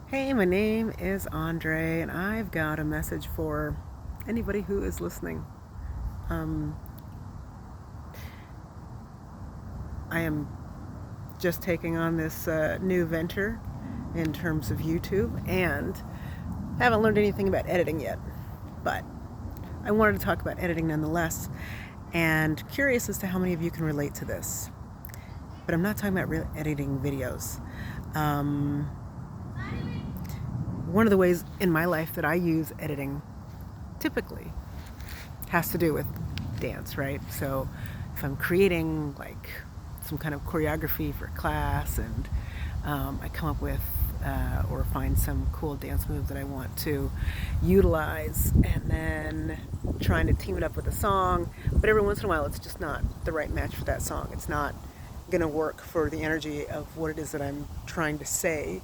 Hey, my name is Andre, and I've got a message for anybody who is listening. Um, I am just taking on this new venture in terms of YouTube, and haven't learned anything about editing yet, but I wanted to talk about editing nonetheless, and curious as to how many of you can relate to this. But I'm not talking about editing videos. Um, one of the ways in my life that I use editing typically has to do with dance, right? So if I'm creating like some kind of choreography for a class and I come up with or find some cool dance move that I want to utilize and then trying to team it up with a song, but every once in a while it's just not the right match for that song. It's not going to work for the energy of what it is that I'm trying to say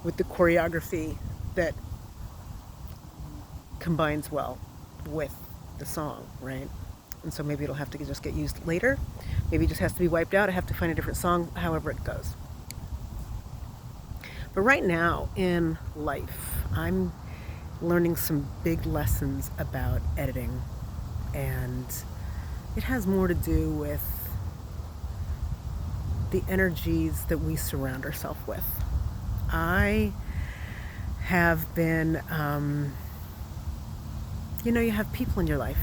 with the choreography that combines well with the song, right? And so maybe it'll have to just get used later. Maybe it just has to be wiped out. I have to find a different song, however it goes. But right now in life, I'm learning some big lessons about editing. And it has more to do with the energies that we surround ourselves with. I have been, you have people in your life,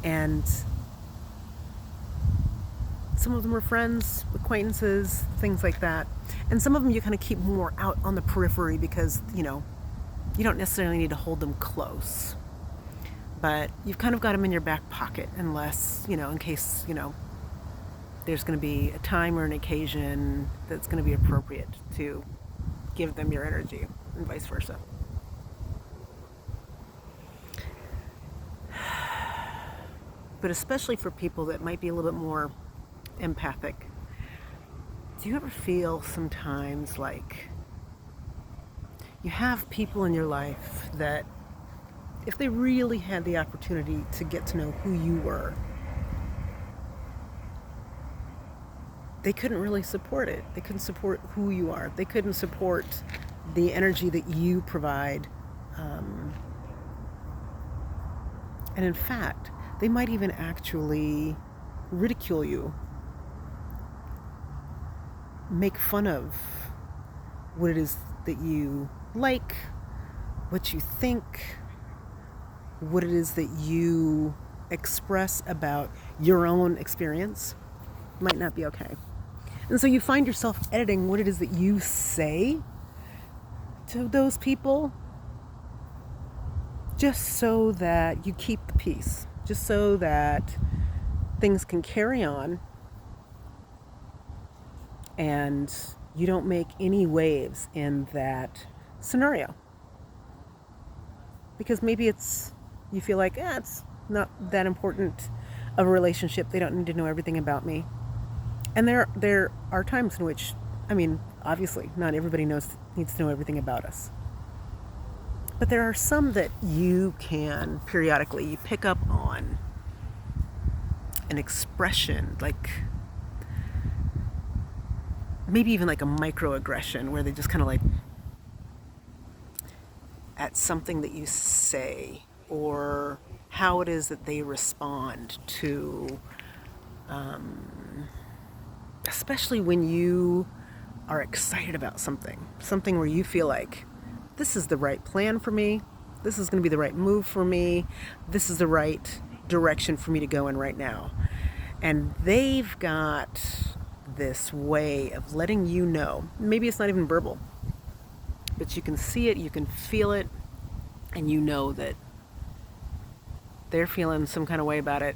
and some of them are friends, acquaintances, things like that. And some of them you kind of keep more out on the periphery because, you don't necessarily need to hold them close. But you've kind of got them in your back pocket unless, in case, there's going to be a time or an occasion that's going to be appropriate to give them your energy and vice versa. But especially for people that might be a little bit more empathic, do you ever feel sometimes like you have people in your life that if they really had the opportunity to get to know who you were, they couldn't really support it. They couldn't support who you are. They couldn't support the energy that you provide. And in fact, they might even actually ridicule you, make fun of what it is that you like, what you think, what it is that you express about your own experience might not be okay. And so you find yourself editing what it is that you say to those people just so that you keep the peace, just so that things can carry on and you don't make any waves in that scenario. Because maybe you feel like, it's not that important of a relationship. They don't need to know everything about me. And there are times in which, obviously, not everybody needs to know everything about us. But there are some that you can periodically pick up on an expression, like maybe even like a microaggression where they just kind of like at something that you say or how it is that they respond to, especially when you are excited about something where you feel like this is the right plan for me, this is going to be the right move for me, this is the right direction for me to go in right now. And they've got this way of letting you know, maybe it's not even verbal, but you can see it, you can feel it, and you know that they're feeling some kind of way about it,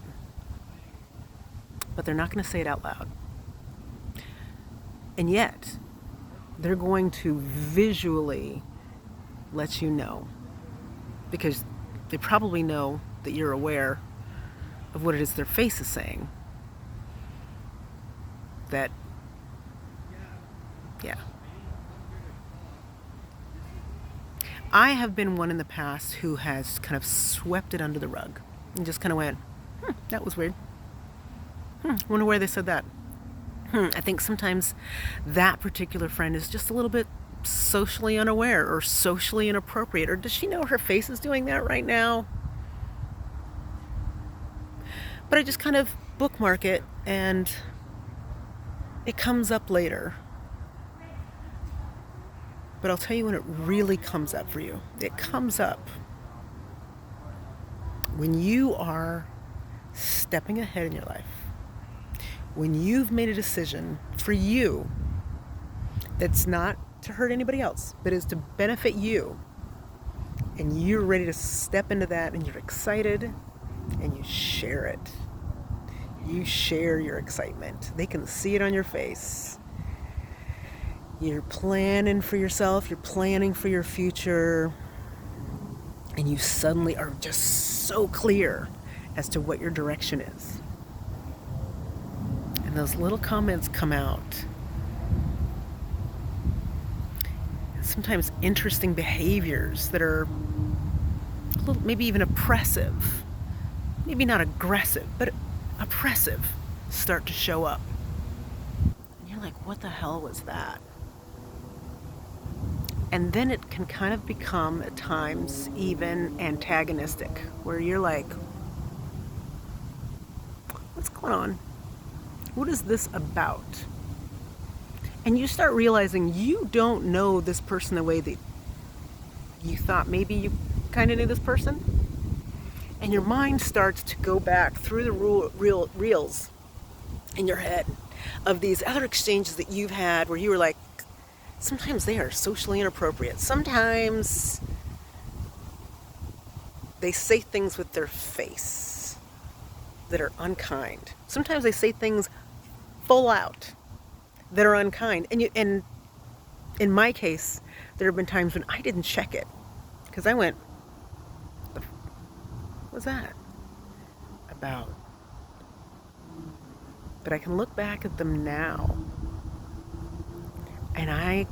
but they're not going to say it out loud. And yet, they're going to visually let you know, because they probably know that you're aware of what it is their face is saying. That, yeah. I have been one in the past who has kind of swept it under the rug and just kind of went, that was weird. Wonder why they said that. I think sometimes that particular friend is just a little bit socially unaware or socially inappropriate? Or does she know her face is doing that right now? But I just kind of bookmark it and it comes up later. But I'll tell you when it really comes up for you. It comes up when you are stepping ahead in your life, when you've made a decision for you that's not to hurt anybody else, but is to benefit you, and you're ready to step into that, and you're excited, and you share it. You share your excitement. They can see it on your face. You're planning for yourself, you're planning for your future, and you suddenly are just so clear as to what your direction is. And those little comments come out. Sometimes interesting behaviors that are a little, maybe even oppressive, maybe not aggressive, but oppressive, start to show up. And you're like, what the hell was that? And then it can kind of become at times even antagonistic, where you're like, what's going on? What is this about? And you start realizing you don't know this person the way that you thought maybe you kind of knew this person. And your mind starts to go back through the reels in your head of these other exchanges that you've had where you were like, sometimes they are socially inappropriate. Sometimes they say things with their face that are unkind. Sometimes they say things full out that are unkind. And in my case, there have been times when I didn't check it because I went, what was that about? But I can look back at them now, and I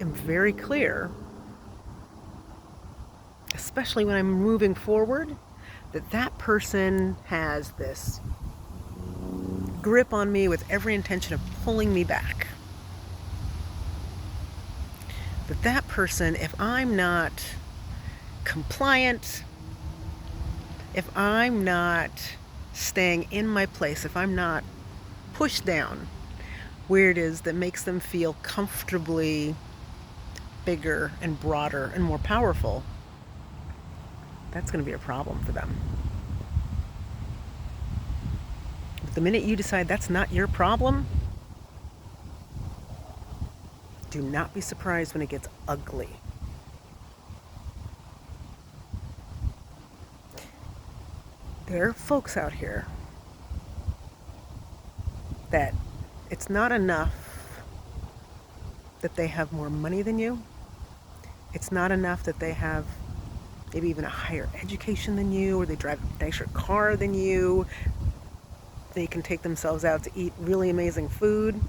am very clear, especially when I'm moving forward, that that person has this grip on me with every intention of pulling me back. That that person, if I'm not compliant, if I'm not staying in my place, if I'm not pushed down where it is that makes them feel comfortably bigger and broader and more powerful, that's going to be a problem for them. But the minute you decide that's not your problem, do not be surprised when it gets ugly. There are folks out here that it's not enough that they have more money than you. It's not enough that they have maybe even a higher education than you, or they drive a nicer car than you. They can take themselves out to eat really amazing food.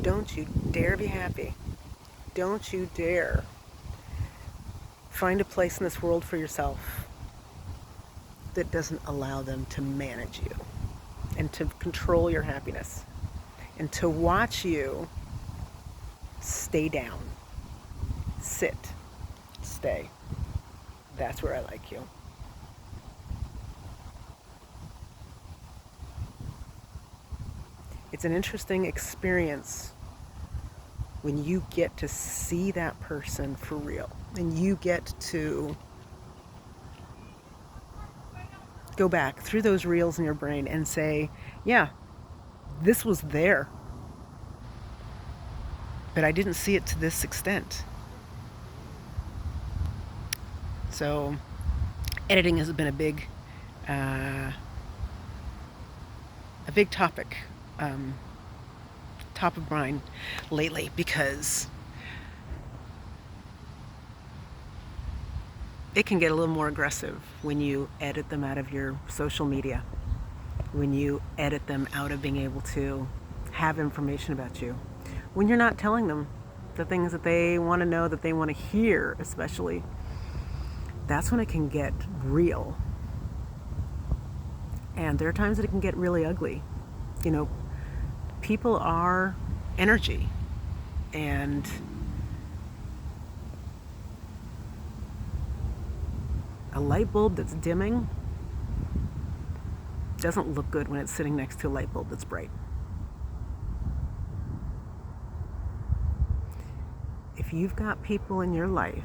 Don't you dare be happy. Don't you dare find a place in this world for yourself that doesn't allow them to manage you and to control your happiness and to watch you stay down, sit, stay. That's where I like you. It's an interesting experience when you get to see that person for real, and you get to go back through those reels in your brain and say, yeah, this was there, but I didn't see it to this extent. So editing has been a big topic, top of mind lately, because it can get a little more aggressive when you edit them out of your social media, when you edit them out of being able to have information about you, when you're not telling them the things that they want to know, that they want to hear, especially. That's when it can get real. And there are times that it can get really ugly. You know, people are energy, and a light bulb that's dimming doesn't look good when it's sitting next to a light bulb that's bright. If you've got people in your life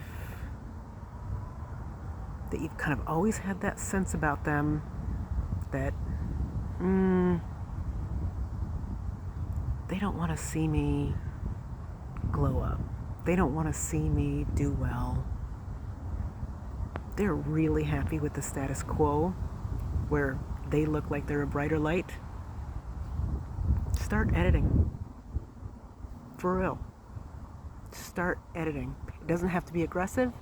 that you've kind of always had that sense about them that they don't want to see me glow up, they don't want to see me do well, they're really happy with the status quo where they look like they're a brighter light, start editing. For real. Start editing. It doesn't have to be aggressive.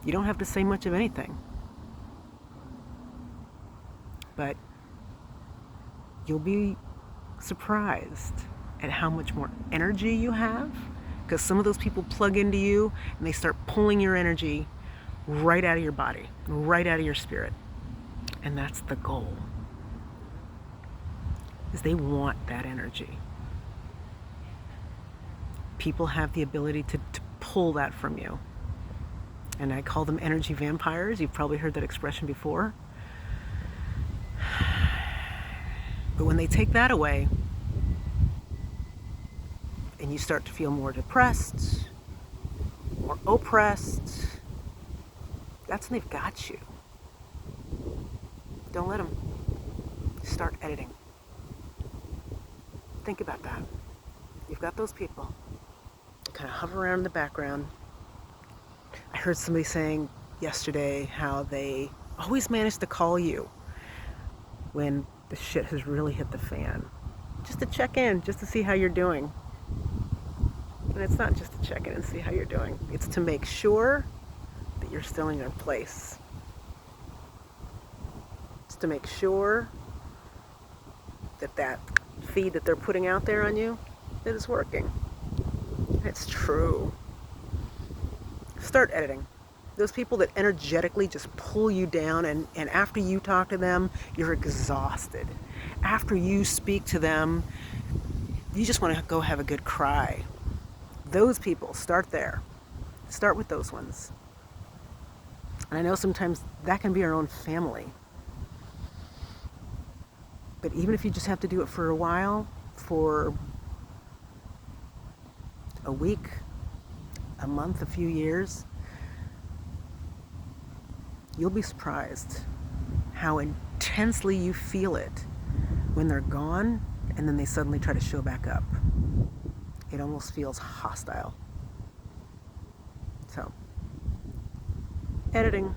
You don't have to say much of anything. But you'll be surprised at how much more energy you have, because some of those people plug into you and they start pulling your energy right out of your body, right out of your spirit. And that's the goal, is they want that energy. People have the ability to pull that from you. And I call them energy vampires. You've probably heard that expression before. But when they take that away, and you start to feel more depressed, more oppressed, that's when they've got you. Don't let them. Start editing. Think about that. You've got those people kind of hover around in the background. I heard somebody saying yesterday how they always manage to call you when the shit has really hit the fan. Just to check in, just to see how you're doing. And it's not just to check in and see how you're doing. It's to make sure that you're still in your place. It's to make sure that that feed that they're putting out there on you is working. It's true. Start editing. Those people that energetically just pull you down, and after you talk to them, you're exhausted. After you speak to them, you just want to go have a good cry. Those people, start there. Start with those ones. And I know sometimes that can be our own family. But even if you just have to do it for a while, for a week, a month, a few years, you'll be surprised how intensely you feel it when they're gone and then they suddenly try to show back up. It almost feels hostile. So, editing.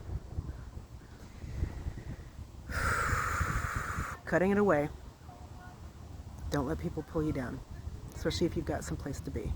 Cutting it away. Don't let people pull you down, especially if you've got some place to be.